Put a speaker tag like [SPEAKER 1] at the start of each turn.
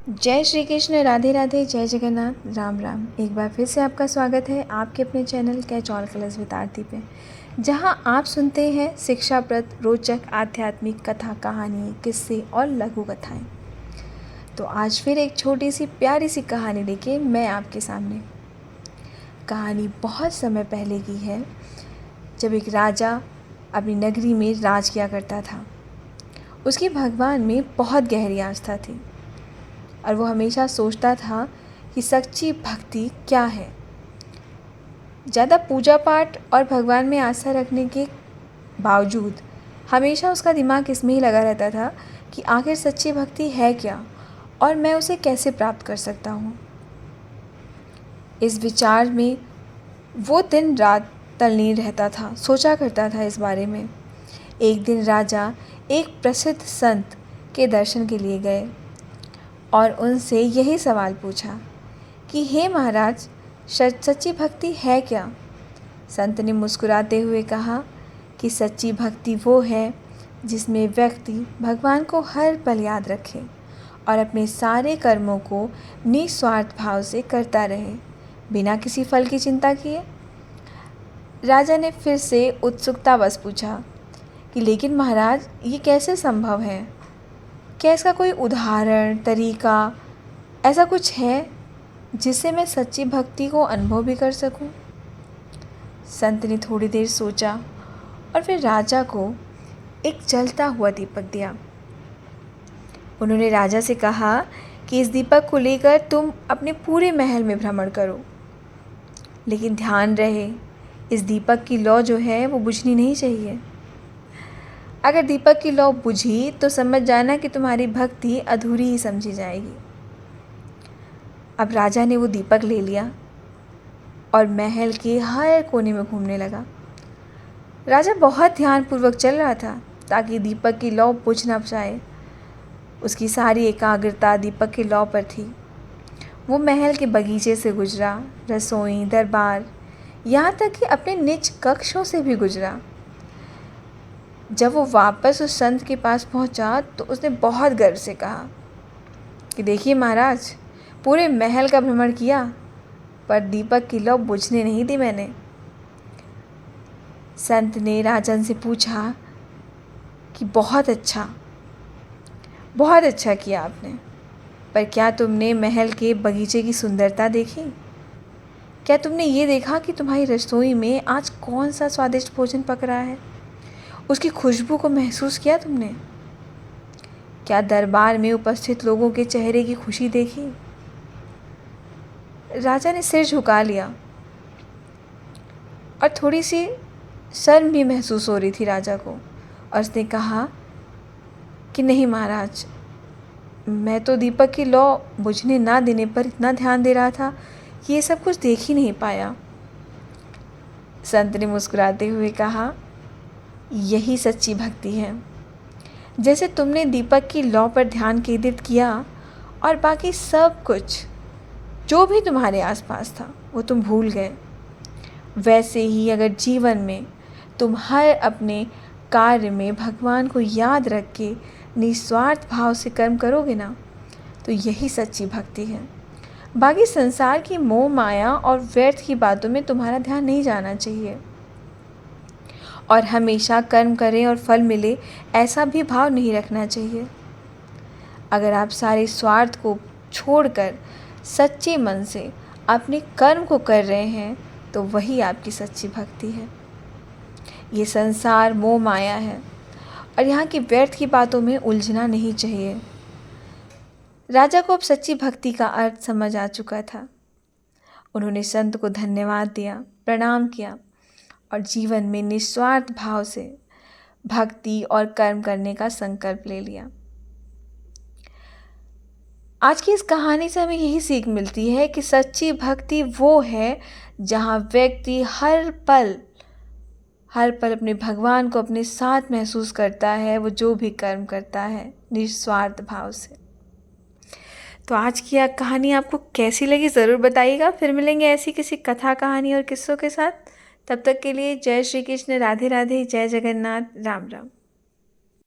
[SPEAKER 1] जय श्री कृष्ण, राधे राधे, जय जगन्नाथ, राम राम। एक बार फिर से आपका स्वागत है आपके अपने channel catch all colours with Aarti पे, जहां आप सुनते हैं शिक्षाप्रद रोचक आध्यात्मिक कथा कहानी किस्से और लघु कथाएं। तो आज फिर एक छोटी सी प्यारी सी कहानी लेके मैं आपके सामने। कहानी बहुत समय पहले की है, जब एक राजा अपनी नगरी में राज किया करता था। उसकी भगवान में बहुत गहरी आस्था थी और वो हमेशा सोचता था कि सच्ची भक्ति क्या है। ज़्यादा पूजा पाठ और भगवान में आस्था रखने के बावजूद हमेशा उसका दिमाग इसमें ही लगा रहता था कि आखिर सच्ची भक्ति है क्या और मैं उसे कैसे प्राप्त कर सकता हूँ। इस विचार में वो दिन रात तल्लीन रहता था, सोचा करता था इस बारे में। एक दिन राजा एक प्रसिद्ध संत के दर्शन के लिए गए और उनसे यही सवाल पूछा कि हे महाराज, सच्ची भक्ति है क्या। संत ने मुस्कुराते हुए कहा कि सच्ची भक्ति वो है जिसमें व्यक्ति भगवान को हर पल याद रखे और अपने सारे कर्मों को निस्वार्थ भाव से करता रहे, बिना किसी फल की चिंता किए। राजा ने फिर से उत्सुकतावश पूछा कि लेकिन महाराज, ये कैसे संभव है? क्या इसका कोई उदाहरण, तरीका ऐसा कुछ है जिससे मैं सच्ची भक्ति को अनुभव भी कर सकूं? संत ने थोड़ी देर सोचा और फिर राजा को एक जलता हुआ दीपक दिया। उन्होंने राजा से कहा कि इस दीपक को लेकर तुम अपने पूरे महल में भ्रमण करो, लेकिन ध्यान रहे इस दीपक की लौ जो है वो बुझनी नहीं चाहिए। अगर दीपक की लौ बुझी तो समझ जाना कि तुम्हारी भक्ति अधूरी ही समझी जाएगी। अब राजा ने वो दीपक ले लिया और महल के हर कोने में घूमने लगा। राजा बहुत ध्यानपूर्वक चल रहा था ताकि दीपक की लौ बुझ ना जाए। उसकी सारी एकाग्रता दीपक की लौ पर थी। वो महल के बगीचे से गुजरा, रसोई, दरबार, यहाँ तक कि अपने निज कक्षों से भी गुजरा। जब वो वापस उस संत के पास पहुंचा तो उसने बहुत गर्व से कहा कि देखिए महाराज, पूरे महल का भ्रमण किया पर दीपक की लौ बुझने नहीं दी मैंने। संत ने राजन से पूछा कि बहुत अच्छा किया आपने, पर क्या तुमने महल के बगीचे की सुंदरता देखी? क्या तुमने ये देखा कि तुम्हारी रसोई में आज कौन सा स्वादिष्ट भोजन पक रहा है? उसकी खुशबू को महसूस किया तुमने? क्या दरबार में उपस्थित लोगों के चेहरे की खुशी देखी? राजा ने सिर झुका लिया और थोड़ी सी शर्म भी महसूस हो रही थी राजा को, और उसने कहा कि नहीं महाराज, मैं तो दीपक की लौ बुझने ना देने पर इतना ध्यान दे रहा था कि ये सब कुछ देख ही नहीं पाया। संत ने मुस्कुराते हुए कहा, यही सच्ची भक्ति है। जैसे तुमने दीपक की लौ पर ध्यान केंद्रित किया और बाकी सब कुछ जो भी तुम्हारे आसपास था वो तुम भूल गए, वैसे ही अगर जीवन में तुम हर अपने कार्य में भगवान को याद रख के निस्वार्थ भाव से कर्म करोगे ना, तो यही सच्ची भक्ति है। बाकी संसार की मोह माया और व्यर्थ की बातों में तुम्हारा ध्यान नहीं जाना चाहिए, और हमेशा कर्म करें और फल मिले ऐसा भी भाव नहीं रखना चाहिए। अगर आप सारे स्वार्थ को छोड़कर सच्चे मन से अपने कर्म को कर रहे हैं तो वही आपकी सच्ची भक्ति है। ये संसार मोह माया है और यहाँ की व्यर्थ की बातों में उलझना नहीं चाहिए। राजा को अब सच्ची भक्ति का अर्थ समझ आ चुका था। उन्होंने संत को धन्यवाद दिया, प्रणाम किया और जीवन में निस्वार्थ भाव से भक्ति और कर्म करने का संकल्प ले लिया। आज की इस कहानी से हमें यही सीख मिलती है कि सच्ची भक्ति वो है जहाँ व्यक्ति हर पल अपने भगवान को अपने साथ महसूस करता है, वो जो भी कर्म करता है निस्वार्थ भाव से। तो आज की यह कहानी आपको कैसी लगी ज़रूर बताइएगा। फिर मिलेंगे ऐसी किसी कथा, कहानी और किस्सों के साथ। तब तक के लिए जय श्री कृष्ण, राधे राधे, जय जगन्नाथ, राम राम।